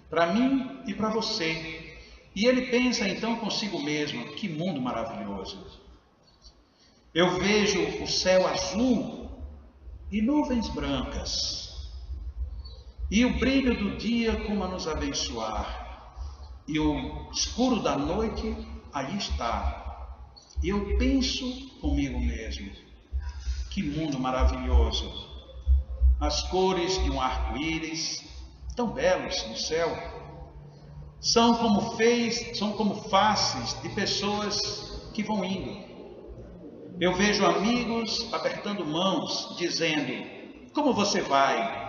Speaker 2: para mim e para você. E ele pensa então consigo mesmo, que mundo maravilhoso. Eu vejo o céu azul e nuvens brancas, e o brilho do dia como a nos abençoar, e o escuro da noite ali está, E eu penso comigo mesmo, que mundo maravilhoso. As cores de um arco-íris, tão belos no céu, são como faces de pessoas que vão indo. Eu vejo amigos apertando mãos, dizendo, como você vai?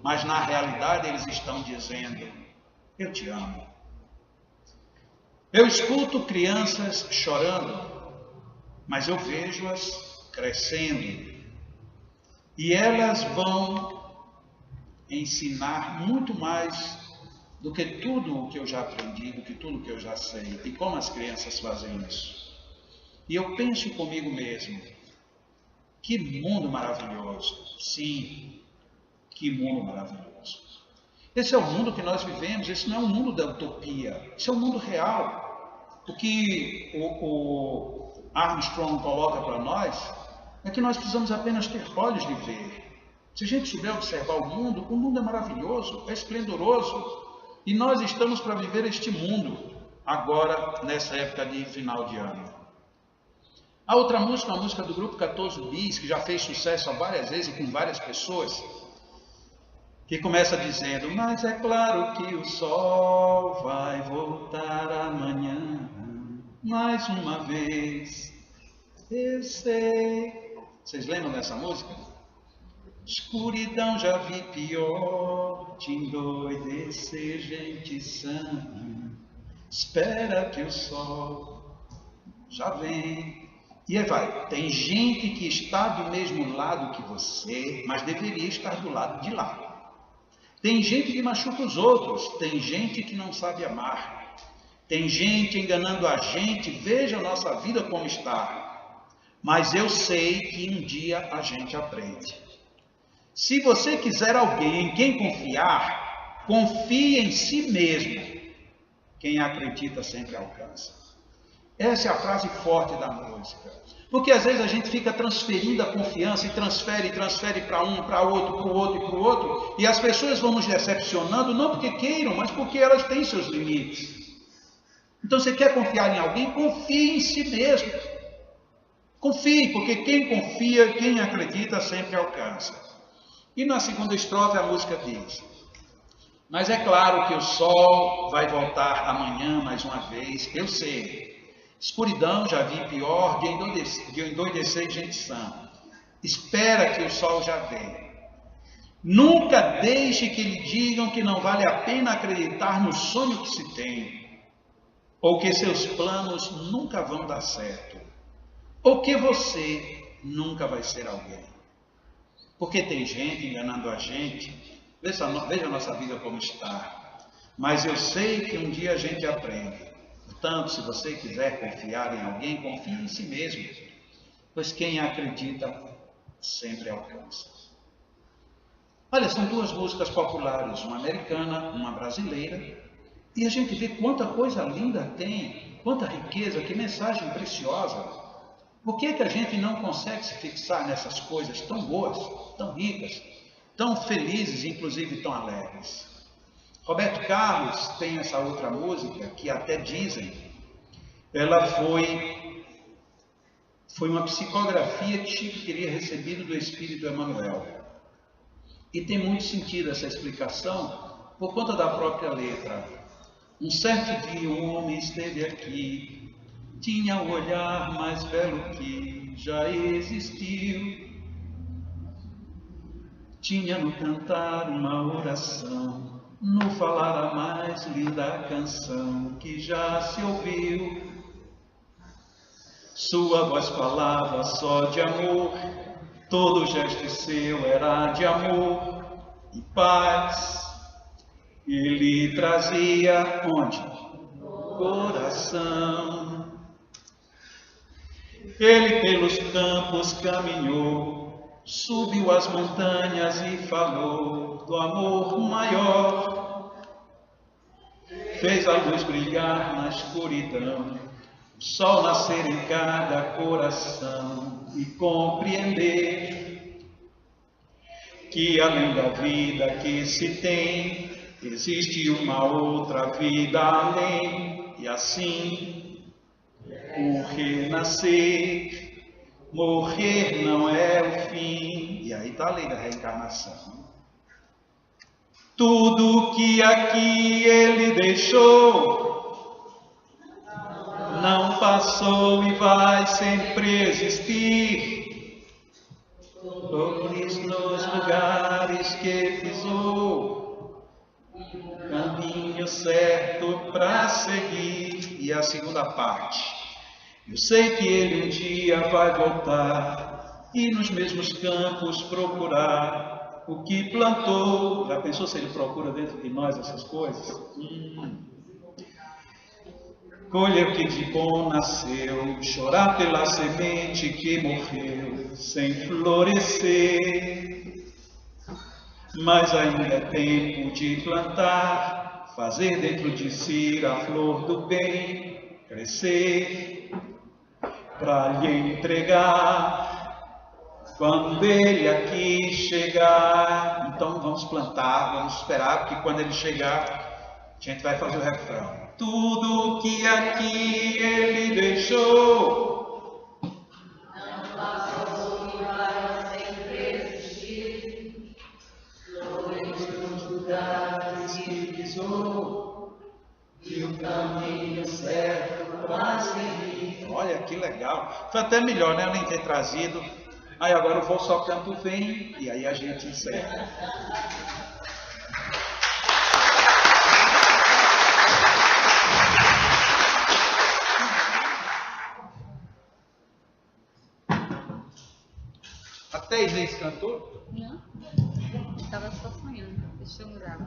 Speaker 2: Mas na realidade eles estão dizendo, eu te amo. Eu escuto crianças chorando, mas eu vejo-as crescendo. E elas vão ensinar muito mais do que tudo o que eu já aprendi, do que tudo que eu já sei. E como as crianças fazem isso? E eu penso comigo mesmo, que mundo maravilhoso. Sim, que mundo maravilhoso. Esse é o mundo que nós vivemos, esse não é um mundo da utopia, esse é um mundo real. O que o Armstrong coloca para nós é que nós precisamos apenas ter olhos de ver. Se a gente souber observar o mundo é maravilhoso, é esplendoroso. E nós estamos para viver este mundo agora, nessa época de final de ano. A outra música, a música do grupo 14 Bis, que já fez sucesso várias vezes e com várias pessoas, que começa dizendo, mas é claro que o sol vai voltar amanhã, mais uma vez, eu sei. Vocês lembram dessa música? Escuridão já vi pior, te endoidecer gente sã, espera que o sol já vem. E aí vai, tem gente que está do mesmo lado que você, mas deveria estar do lado de lá. Tem gente que machuca os outros, tem gente que não sabe amar, tem gente enganando a gente, veja a nossa vida como está. Mas eu sei que um dia a gente aprende. Se você quiser alguém em quem confiar, confie em si mesmo. Quem acredita sempre alcança. Essa é a frase forte da música. Porque às vezes a gente fica transferindo a confiança e transfere para um, para outro, para o outro e para o outro. E as pessoas vão nos decepcionando, não porque queiram, mas porque elas têm seus limites. Então você quer confiar em alguém? Confie em si mesmo. Confie, porque quem confia, quem acredita sempre alcança. E na segunda estrofe a música diz, mas é claro que o sol vai voltar amanhã mais uma vez, eu sei. Escuridão já vi pior de endoidecer gente sã. Espera que o sol já vem. Nunca deixe que lhe digam que não vale a pena acreditar no sonho que se tem, ou que seus planos nunca vão dar certo, ou que você nunca vai ser alguém. Porque tem gente enganando a gente. Veja a nossa vida como está. Mas eu sei que um dia a gente aprende. Portanto, se você quiser confiar em alguém, confie em si mesmo. Pois quem acredita sempre alcança. Olha, são duas músicas populares, uma americana, uma brasileira. E a gente vê quanta coisa linda tem, quanta riqueza, que mensagem preciosa. Por que a gente não consegue se fixar nessas coisas tão boas, tão ricas, tão felizes, inclusive tão alegres? Roberto Carlos tem essa outra música que até dizem, ela foi uma psicografia que Chico teria recebido do Espírito Emmanuel. E tem muito sentido essa explicação por conta da própria letra. Um certo dia um homem esteve aqui, tinha o olhar mais belo que já existiu. Tinha no cantar uma oração, no falar a mais linda canção que já se ouviu. Sua voz falava só de amor, todo gesto seu era de amor e paz. Ele trazia onde? Coração. Ele pelos campos caminhou, subiu as montanhas e falou do amor maior. Fez a luz brilhar na escuridão, o sol nascer em cada coração e compreender que além da vida que se tem, existe uma outra vida além. E assim um renascer, morrer não é o fim. E aí está a lei da reencarnação. Tudo que aqui ele deixou não passou e vai sempre existir. Flores nos lugares que pisou, caminho certo para seguir. E a segunda parte: eu sei que ele um dia vai voltar e nos mesmos campos procurar o que plantou. Já pensou se ele procura dentro de nós essas coisas? Colher o que de bom nasceu, chorar pela semente que morreu sem florescer. Mas ainda é tempo de plantar, fazer dentro de si a flor do bem crescer, para lhe entregar quando ele aqui chegar. Então vamos plantar, vamos esperar, porque quando ele chegar, a gente vai fazer o refrão. Tudo que aqui ele deixou
Speaker 1: não passou e vai sempre existir. Flores nos lugares que pisou e o caminho certo para seguir.
Speaker 2: Olha que legal. Foi até melhor, né? Eu nem ter trazido. Aí agora o Vou Só Canto vem e aí a gente encerra. Até Inês cantou?
Speaker 3: Não, estava só sonhando. Deixa eu mudar.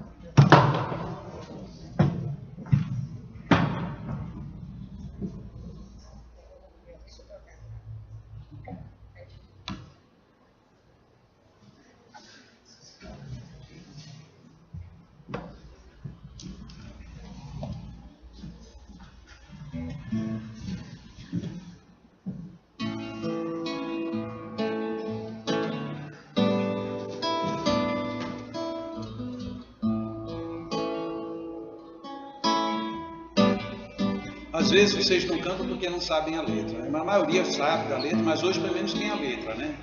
Speaker 2: Às vezes vocês não cantam porque não sabem a letra, né? A maioria sabe da letra, mas hoje pelo menos tem a letra, né?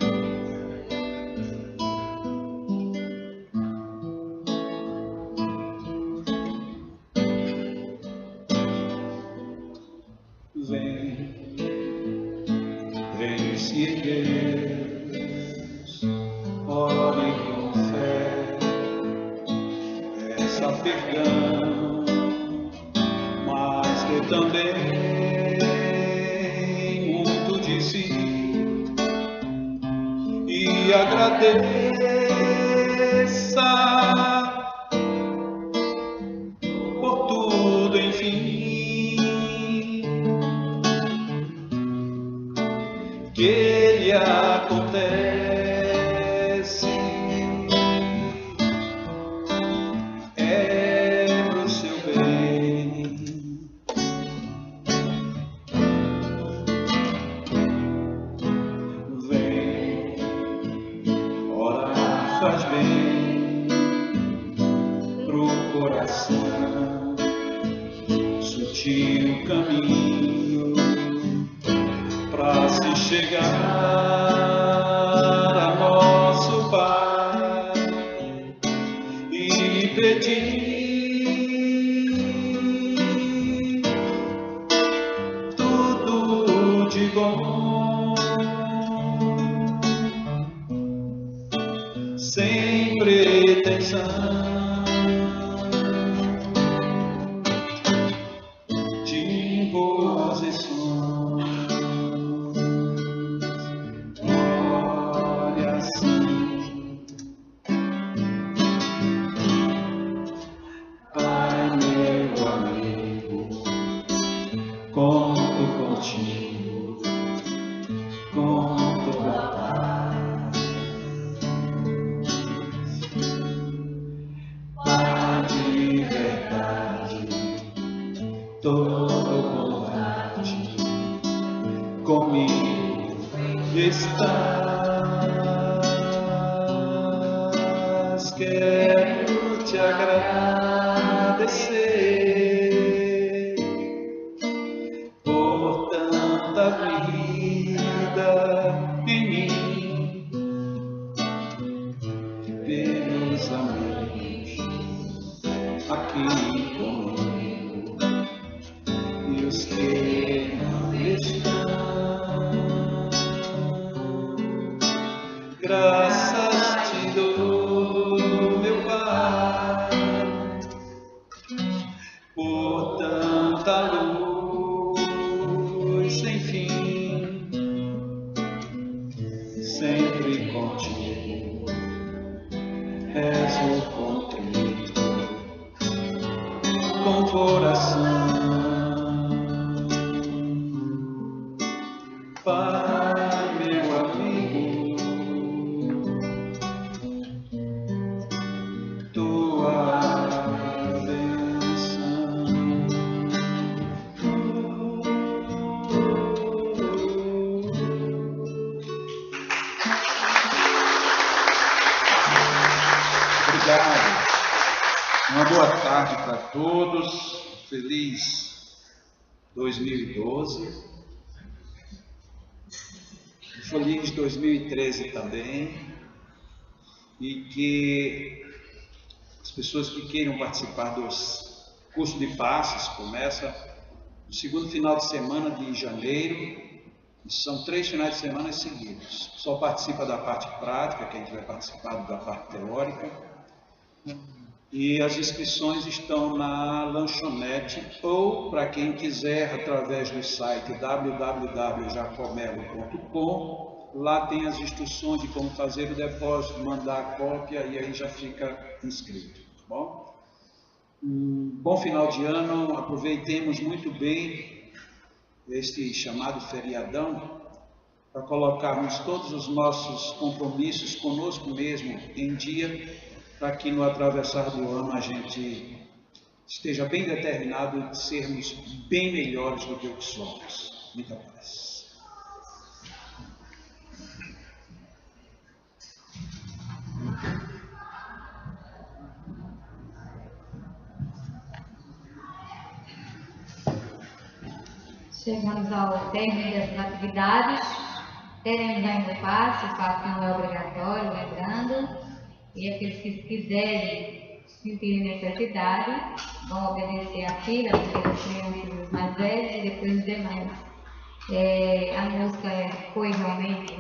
Speaker 2: Vem, vem-se Deus, ore com fé, essa perdão, mas que também muito de si, e agradeça por tudo, enfim, que ele acontece, é pro seu bem. Vem, orar faz bem pro coração, sutil caminho pra se chegar a nosso Pai e pedir tudo de bom, sem pretensão de imposição. Olha assim, Pai meu amigo, conto contigo, conto da paz, Pai de verdade, todo combate comigo estás. Quero te agradecer por tão meus amigos aqui comigo e os que não estão. Graças te dou, meu Pai, por tanta luz sem fim, sempre contigo, rezo contrito, com coração. Pai, meu amigo, tua bênção. Obrigado. Uma boa tarde para todos. Feliz 2012. Feliz 2013 também. E que as pessoas que queiram participar dos cursos de passes começa no segundo final de semana de janeiro. São 3 finais de semana seguidos. Só participa da parte prática, quem tiver participado da parte teórica. E as inscrições estão na lanchonete ou, para quem quiser, através do site www.jacomelo.com. Lá tem as instruções de como fazer o depósito, mandar a cópia e aí já fica inscrito. Tá bom? Bom final de ano, aproveitemos muito bem este chamado feriadão para colocarmos todos os nossos compromissos conosco mesmo em dia, para que no atravessar do ano a gente esteja bem determinado de sermos bem melhores do que o que somos. Muita paz.
Speaker 4: Chegamos ao término dessas atividades. Teremos ainda o passe não é obrigatório, lembrando. E aqueles que quiserem sentirem necessidade vão obedecer à fila, porque as crianças mais velhas e depois os demais. A música foi realmente